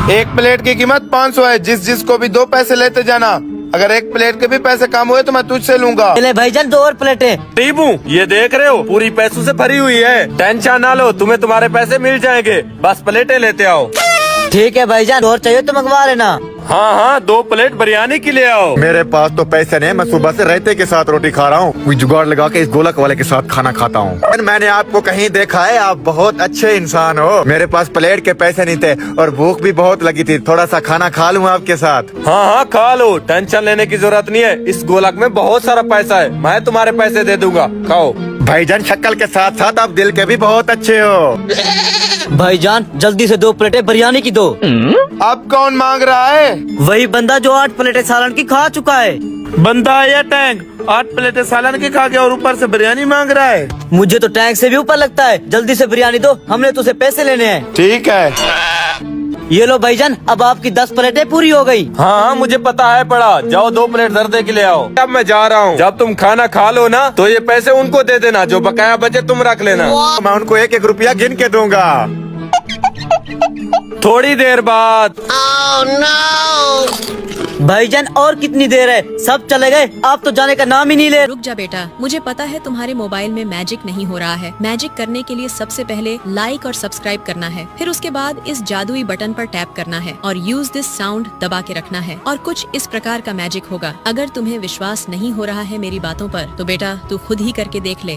एक प्लेट की कीमत 500 है। जिसको भी 2 पैसे लेते जाना। अगर एक प्लेट के भी पैसे कम हुए तो मैं तुझसे लूंगा। चले भाईजान 2 और प्लेटें। टीबू, ये देख रहे हो पूरी पैसों से भरी हुई है। टेंशन ना लो, तुम्हें तुम्हारे पैसे मिल जाएंगे। बस प्लेटें लेते आओ। ठीक है भाईजान, और चाहिए तो मंगवा लेना। हाँ हाँ, 2 प्लेट बिरयानी की ले आओ। मेरे पास तो पैसे नहीं, मैं सुबह से रायते के साथ रोटी खा रहा हूँ। कोई जुगाड़ लगा के इस गोलक वाले के साथ खाना खाता हूँ। मैंने आपको कहीं देखा है, आप बहुत अच्छे इंसान हो। मेरे पास प्लेट के पैसे नहीं थे और भूख भी बहुत लगी थी। थोड़ा सा खाना खा लूँ आपके साथ? हाँ हाँ, खा लो, टेंशन लेने की जरूरत नहीं है। इस गोलक में बहुत सारा पैसा है, मैं तुम्हारे पैसे दे दूंगा, खाओ। भाईजान शक्ल के साथ साथ आप दिल के भी बहुत अच्छे हो। भाईजान जल्दी से 2 प्लेटें बिरयानी की दो। अब कौन मांग रहा है? वही बंदा जो 8 प्लेटें सालन की खा चुका है। बंदा है या टैंक? 8 प्लेटें सालन की खा के और ऊपर से बिरयानी मांग रहा है। मुझे तो टैंक से भी ऊपर लगता है। जल्दी से बिरयानी दो, हमने तुझसे पैसे लेने हैं। ठीक है। ये लो भाईजान, अब आपकी 10 प्लेटें पूरी हो गई। हाँ हाँ, मुझे पता है पड़ा। जाओ 2 प्लेट जर्दे के ले आओ। अब मैं जा रहा हूँ। जब तुम खाना खा लो ना तो ये पैसे उनको दे देना, जो बकाया बचे तुम रख लेना। मैं उनको 1-1 रुपया गिन के दूंगा। थोड़ी देर बाद। भाईजान और कितनी देर है? सब चले गए, आप तो जाने का नाम ही नहीं ले। रुक जा बेटा, मुझे पता है तुम्हारे मोबाइल में मैजिक नहीं हो रहा है। मैजिक करने के लिए सबसे पहले लाइक और सब्सक्राइब करना है, फिर उसके बाद इस जादुई बटन पर टैप करना है और यूज दिस साउंड दबा के रखना है और कुछ इस प्रकार का मैजिक होगा। अगर तुम्हें विश्वास नहीं हो रहा है मेरी बातों पर तो बेटा तू खुद ही करके देख ले।